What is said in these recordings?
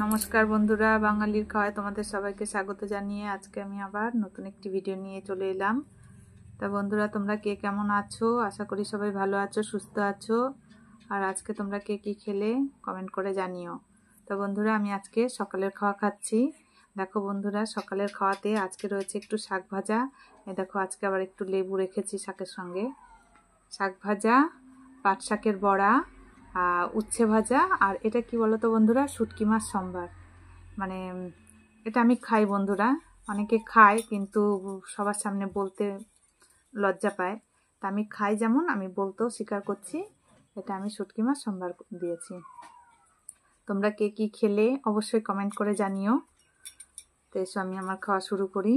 নমস্কার বন্ধুরা, বাঙালির খাওয়ায় তোমাদের সবাইকে স্বাগত জানিয়ে আজকে আমি আবার নতুন একটি ভিডিও নিয়ে চলে এলাম। তা বন্ধুরা, তোমরা কে কেমন আছো? আশা করি সবাই ভালো আছো, সুস্থ আছো। আর আজকে তোমরা কে কি খেলে কমেন্ট করে জানিও। তো বন্ধুরা, আমি আজকে সকালের খাওয়া খাচ্ছি। দেখো বন্ধুরা, সকালের খাওয়াতে আজকে রয়েছে একটু শাক ভাজা। এই দেখো, আজকে আবার একটু লেবু রেখেছি শাকের সঙ্গে। শাক ভাজা, পাট শাকের বড়া, উচ্ছে ভাজা, আর এটা কি বলতো বন্ধুরা, শুটকি মাছ সম্বার। মানে এটা আমি খাই বন্ধুরা, অনেকে খায় কিন্তু সবার সামনে বলতে লজ্জা পায়। তা আমি খাই, যেমন আমি বলতেও স্বীকার করছি, এটা আমি শুটকি মাছ সম্বার দিয়েছি। তোমরা কে কি খেলে অবশ্যই কমেন্ট করে জানিও। তো এসো আমি আমার খাওয়া শুরু করি।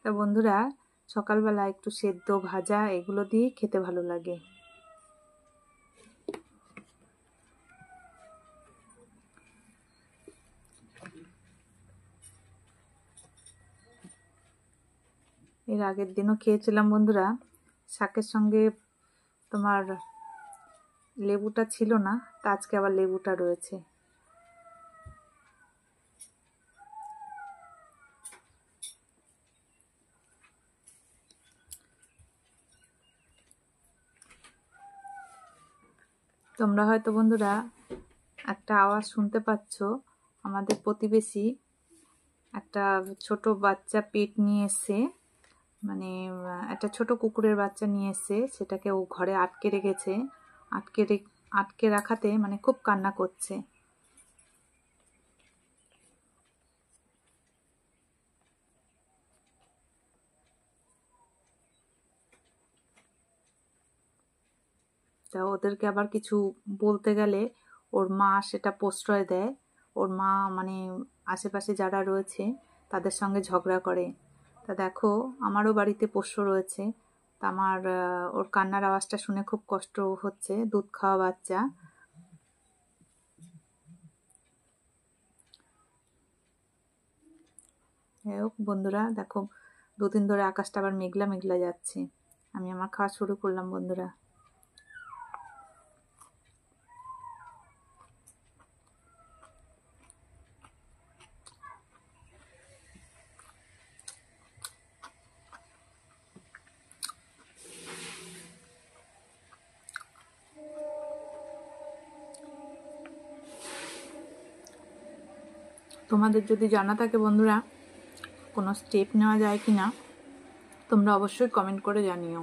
তা বন্ধুরা, সকালবেলা একটু সেদ্ধ ভাজা এগুলো দিয়ে খেতে ভালো লাগে। এর আগের দিনও খেয়েছিলাম বন্ধুরা, শাকের সঙ্গে তোমার লেবুটা ছিল না, তা আজকে আবার লেবুটা রয়েছে। তোমরা হয়তো বন্ধুরা একটা আওয়াজ শুনতে পাচ্ছ, আমাদের প্রতিবেশী একটা ছোট বাচ্চা পেট নিয়ে এসছে, মানে একটা ছোট কুকুরের বাচ্চা নিয়ে এসছে, সেটাকে ও ঘরে আটকে রেখেছে। আটকে রাখাতে মানে খুব কান্না করছে। তা ওদেরকে আবার কিছু বলতে গেলে ওর মা সেটা প্রশ্রয় দেয়। ওর মা মানে আশেপাশে যারা রয়েছে তাদের সঙ্গে ঝগড়া করে। তা দেখো, আমারও বাড়িতে পোষ্য রয়েছে। তা আমার ওর কান্নার আওয়াজটা শুনে খুব কষ্ট হচ্ছে, দুধ খাওয়া বাচ্চা। হোক বন্ধুরা, দেখো দুদিন ধরে আকাশটা আবার মেঘলা মেঘলা যাচ্ছে। আমি আমার খাওয়া শুরু করলাম বন্ধুরা। তোমাদের যদি জানা থাকে বন্ধুরা কোনো স্টেপ নেওয়া যায় কি না, তোমরা অবশ্যই কমেন্ট করে জানিও।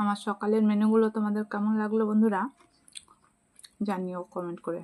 আমার সকালের মেনুগুলো তোমাদের কেমন লাগলো বন্ধুরা জানিও কমেন্ট করে।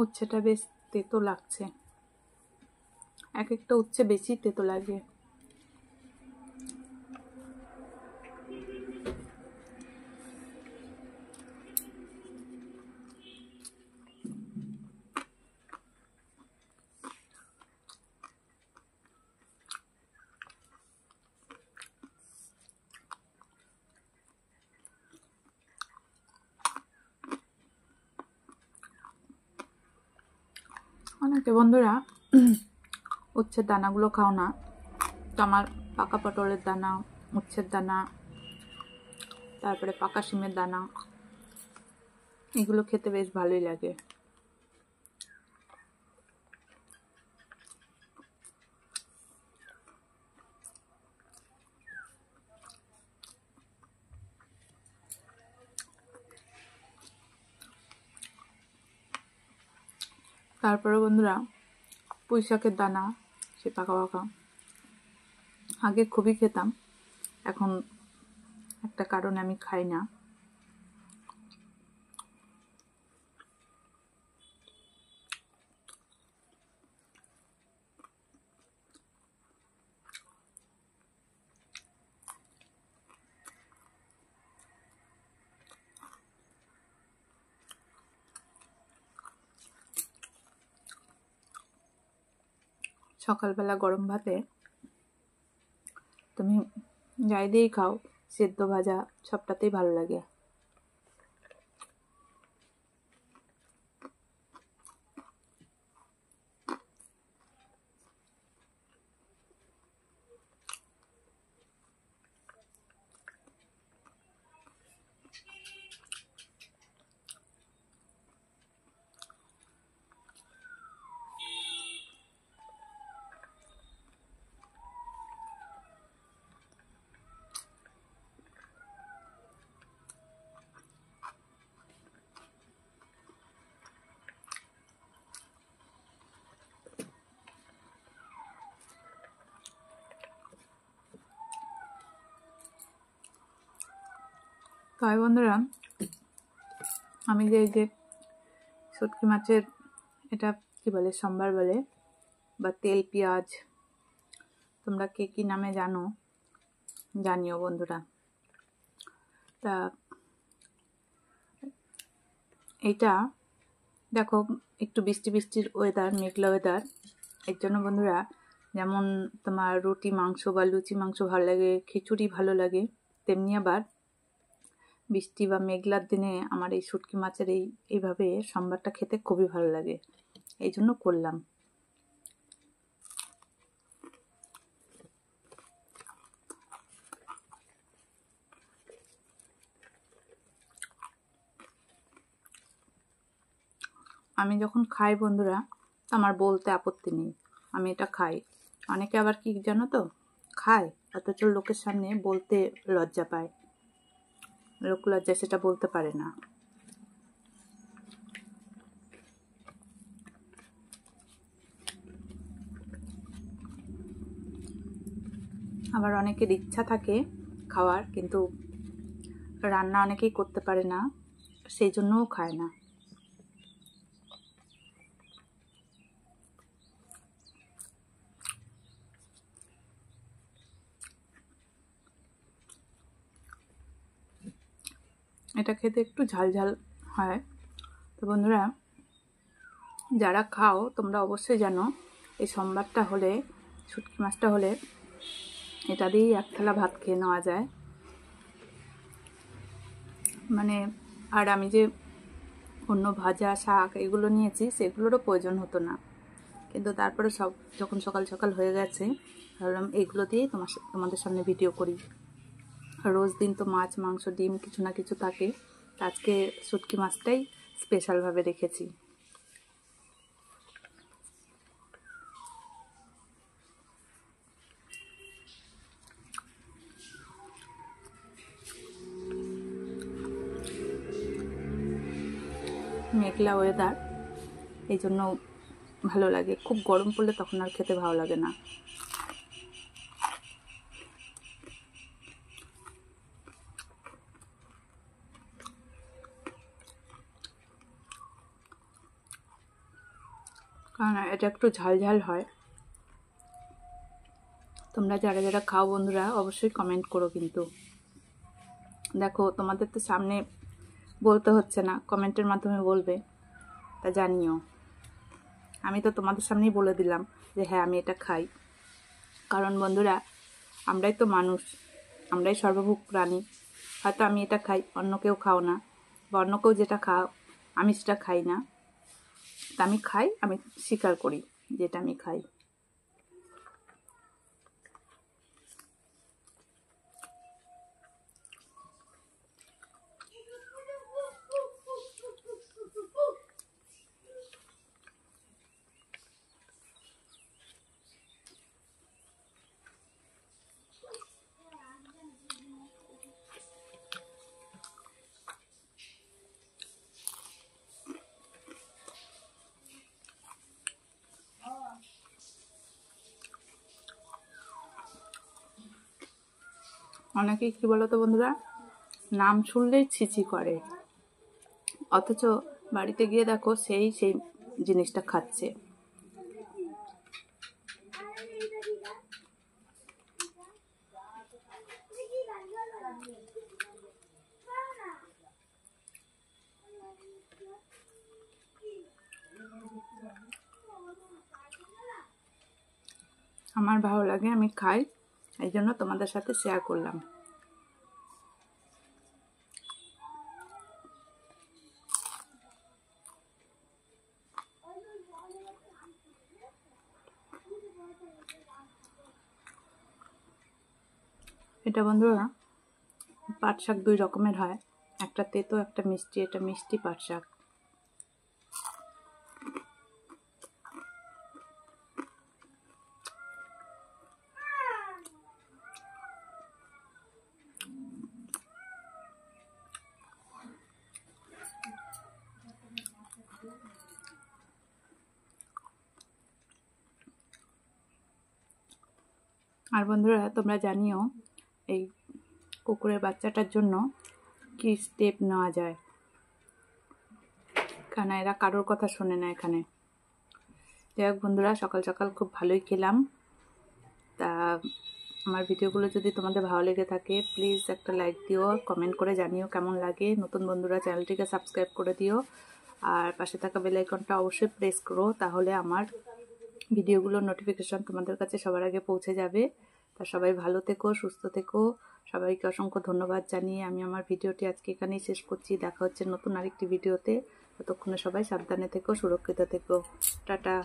উচ্ছেটা বেশ তেতো লাগছে, এক একটা উচ্ছে বেশি তেতো লাগে। অনেকে বন্ধুরা উচ্ছের দানাগুলো খাও না, তো আমার পাকা পটলের দানা, উচ্ছের দানা, তারপরে পাকা শিমের দানা, এগুলো খেতে বেশ ভালোই লাগে। তারপরে বন্ধুরা পুঁই শাকের দানা, সে পাকা পাকা, আগে খুবই খেতাম, এখন একটা কারণে আমি খাই না। সকালবেলা গরম ভাতে তুমি যাই দিয়েই খাও, সেদ্ধ ভাজা, সবটাতেই ভালো লাগে। তাই বন্ধুরা, আমি যে এই যে শুটকি মাছের, এটা কি বলে, সম্বার বলে বা তেল পেঁয়াজ, তোমরা কে কি নামে জানো জানিও বন্ধুরা। তা এইটা দেখো, একটু বৃষ্টি বৃষ্টির ওয়েদার, মেঘলা ওয়েদার, এর জন্য বন্ধুরা যেমন তোমার রুটি মাংস বা লুচি মাংস ভালো লাগে, খিচুড়ি ভালো লাগে, তেমনি আবার বৃষ্টি বা মেঘলার দিনে আমার এই শুটকি মাছের এইভাবে সম্বারটা খেতে খুবই ভালো লাগে, এই জন্য করলাম। আমি যখন খাই বন্ধুরা, আমার বলতে আপত্তি নেই, আমি এটা খাই। অনেকে আবার কি জানো তো, খায় অথচ লোকের সামনে বলতে লজ্জা পায়, লোক লজ্জা সেটা বলতে পারে না। আবার অনেকের ইচ্ছা থাকে খাওয়ার, কিন্তু রান্না অনেকেই করতে পারে না, সেই জন্যও খায় না। এটা খেতে একটু ঝাল ঝাল হয়। তো বন্ধুরা, যারা খাও তোমরা অবশ্যই জানো, এই সম্বারটা হলে, শুটকি মাছটা হলে, এটা দিয়েই এক থালা ভাত খেয়ে নেওয়া যায়। মানে আর আমি যে অন্য ভাজা শাক এগুলো নিয়েছি, সেগুলোরও প্রয়োজন হতো না, কিন্তু তারপরে সব যখন সকাল সকাল হয়ে গেছে, ভাবলাম এগুলো দিয়েই তোমাদের সামনে ভিডিও করি। রোজ দিন তো মাছ মাংস ডিম কিছু না কিছু থাকে, আজকে শুটকি মাছটাই স্পেশালভাবে রেখেছি। মেঘলা ওয়েদার, এই জন্য ভালো লাগে। খুব গরম পড়লে তখন আর খেতে ভালো লাগে না। কারণ এটা একটু ঝাল ঝাল হয়। তোমরা যারা যারা খাও বন্ধুরা অবশ্যই কমেন্ট করো। কিন্তু দেখো, তোমাদের তো সামনে বলতে হচ্ছে না, কমেন্টের মাধ্যমে বলবে, তা জানিও। আমি তো তোমাদের সামনেই বলে দিলাম যে হ্যাঁ আমি এটা খাই, কারণ বন্ধুরা আমরাই তো মানুষ, আমরাই সর্বভূক প্রাণী। হয়তো আমি এটা খাই, অন্য কেউ খাও না, বা অন্য কেউ যেটা খাও আমি সেটা খাই না, তা আমি খাই, আমি স্বীকার করি যেটা আমি খাই। অনেকেই কি বলতো বন্ধুরা, নাম শুনলেই ছিছি করে, অথচ বাড়িতে গিয়ে দেখো সেই জিনিসটা খাচ্ছে। আমার ভালো লাগে, আমি খাই, এই জন্য তোমাদের সাথে শেয়ার করলাম। এটা বন্ধুরা পাট শাক 2 রকমের হয়, একটা তেতো একটা মিষ্টি। এটা মিষ্টি পাট শাক। আর বন্ধুরা তোমরা জানিও এই কুকুরের বাচ্চাটার জন্য কি স্টেপ নেওয়া যায়, কারণ এরা কারোর কথা শোনে না এখানে। যাই হোক বন্ধুরা, সকাল সকাল খুব ভালোই খেলাম। তা আমার ভিডিওগুলো যদি তোমাদের ভালো লেগে থাকে প্লিজ একটা লাইক দিও, কমেন্ট করে জানিও কেমন লাগে। নতুন বন্ধুরা চ্যানেলটিকে সাবস্ক্রাইব করে দিও, আর পাশে থাকা বেল আইকনটা অবশ্যই প্রেস করো, তাহলে আমার ভিডিওগুলোর নোটিফিকেশন তোমাদের কাছে সবার আগে পৌঁছে যাবে। তা সবাই ভালো থেকো, সুস্থ থেকো। সবাইকে অসংখ্য ধন্যবাদ জানিয়ে আমি আমার ভিডিওটি আজকে এখানেই শেষ করছি। দেখা হচ্ছে নতুন আরেকটি ভিডিওতে। ততক্ষণে সবাই সাবধানে থেকো, সুরক্ষিত থেকো। টাটা।